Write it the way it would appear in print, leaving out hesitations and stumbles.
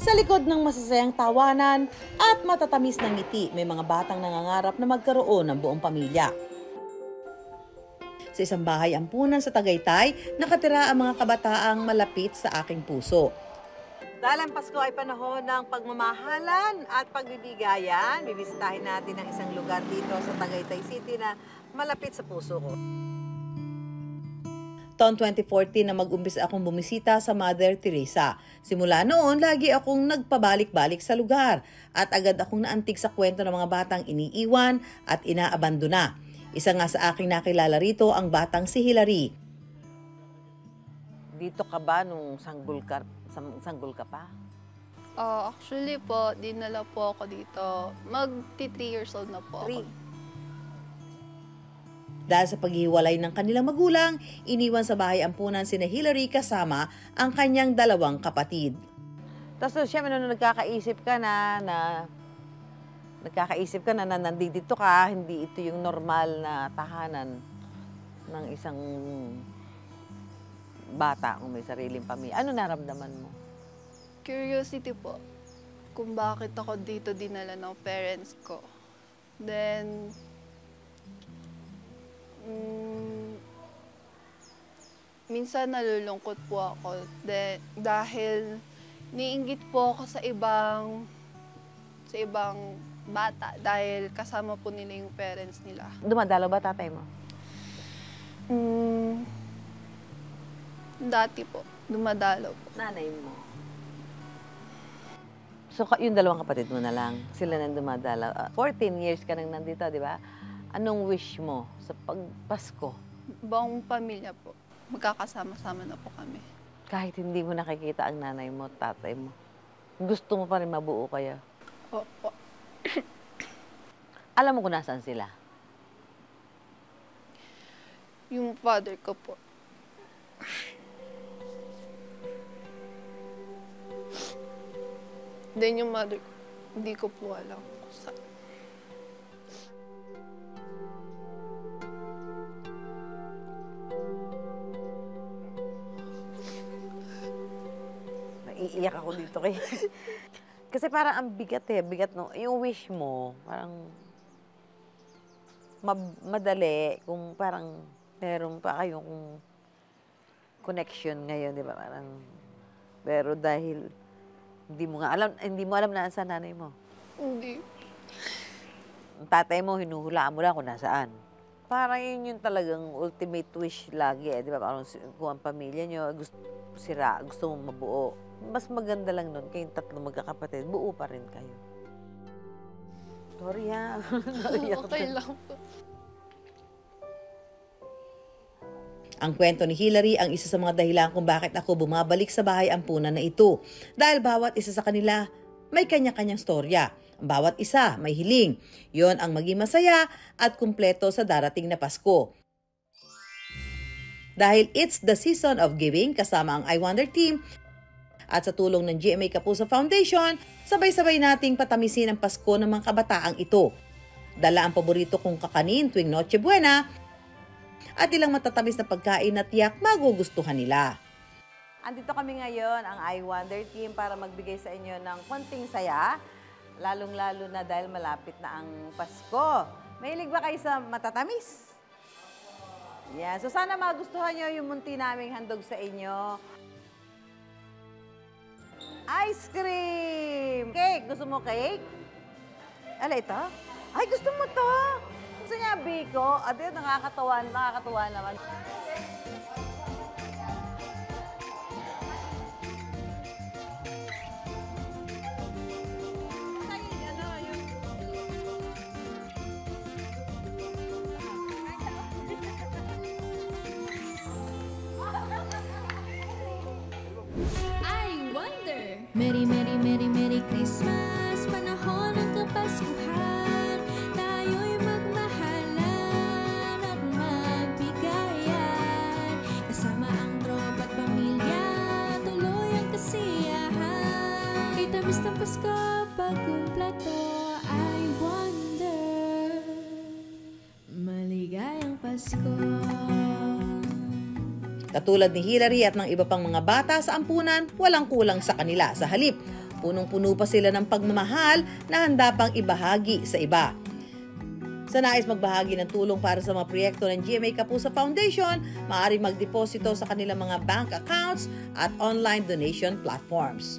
Sa likod ng masasayang tawanan at matatamis na ngiti, may mga batang nangangarap na magkaroon ng buong pamilya. Sa isang bahay ampunan sa Tagaytay, nakatira ang mga kabataang malapit sa aking puso. Dahil ang Pasko ay panahon ng pagmamahalan at pagbibigayan, bibisitahin natin ang isang lugar dito sa Tagaytay City na malapit sa puso ko. Taon 2014 na mag-umpisa akong bumisita sa Mother Teresa. Simula noon, lagi akong nagpabalik-balik sa lugar at agad akong naantig sa kwento ng mga batang iniiwan at inaabandona. Isa nga sa aking nakilala rito ang batang si Hilary. Dito ka ba nung sanggol ka pa? Actually po, dinala po ako dito. Mag-3 years old na po ako. Dahil sa paghiwalay ng kanilang magulang, iniwan sa bahay ampunan sina Hilary kasama ang kanyang 2 kapatid. Tapos siyempre nung nagkakaisip ka na nandito ka, hindi ito yung normal na tahanan ng isang bata kung may sariling pamilya. Ano naramdaman mo? Curiosity po, kung bakit ako dito dinala ng parents ko. Then, minsan nalulungkot po ako dahil niinggit po ako sa ibang bata dahil kasama po nila yung parents nila. Dumadalaw ba tatay mo? Dati po, dumadalaw po. Nanay mo? So, yung 2 kapatid mo na lang, sila nang dumadalaw. 14 years ka nang nandito, di ba? Anong wish mo sa pagpasko? Buong pamilya po. Magkakasama-sama na po kami. Kahit hindi mo nakikita ang nanay mo, tatay mo, gusto mo pa rin mabuo kaya? Opo. Alam mo kung nasaan sila? Yung father ko po. Then yung mother ko, hindi ko po alam kung saan. Naiiyak ako dito kay. Kasi parang ang bigat bigat no. Yung wish mo, parang madali kung parang meron pa kayong connection ngayon, di ba? Parang, pero dahil hindi mo alam na saan nanay mo. Hindi. Ang tatay mo, hinuhulaan mo lang kung nasaan. Parang yun yung talagang ultimate wish lagi, di ba? Parang kung ang pamilya nyo gusto mong mabuo. Mas maganda lang nun, kayong 3 magkakapatid, buo pa rin kayo. Sorry ha. Okay lang po. Ang kwento ni Hilary ang isa sa mga dahilan kung bakit ako bumabalik sa bahay ampunan na ito. Dahil bawat isa sa kanila may kanya-kanyang storya. Ang bawat isa may hiling. Yon ang maging masaya at kumpleto sa darating na Pasko. Dahil it's the season of giving kasama ang I Wonder team at sa tulong ng GMA Kapuso Foundation, sabay-sabay nating patamisin ang Pasko ng mga kabataang ito. Dala ang paborito kong kakanin tuwing Noche Buena at ilang matatamis na pagkain na tiyak magugustuhan nila. Andito kami ngayon, ang I Wonder team, para magbigay sa inyo ng konting saya, lalong-lalo na dahil malapit na ang Pasko. Mahilig ba kayo sa matatamis? Yeah, so sana magustuhan nyo yung munti naming handog sa inyo. Ice cream! Cake! Gusto mo cake? Ala, ito? Ay, gusto mo to? Gusto niya, Biko? Ate, nakakatawa naman. I Wonder! Merry, Merry, Merry, Merry Christmas! Panahon ng Kapaskuhan, tayo'y magmahalan at magbigayan. Kasama ang tropa at pamilya, tuloy ang kasiyahan. Kay tamis ng Pasko, pagkumpleto, I Wonder! Maligayang Pasko! Katulad ni Hillary at ng iba pang mga bata sa ampunan, walang kulang sa kanila. Sa halip, punong-puno pa sila ng pagmamahal na handa pang ibahagi sa iba. Sa nais magbahagi ng tulong para sa mga proyekto ng GMA Kapuso Foundation, maaari magdeposito sa kanilang mga bank accounts at online donation platforms.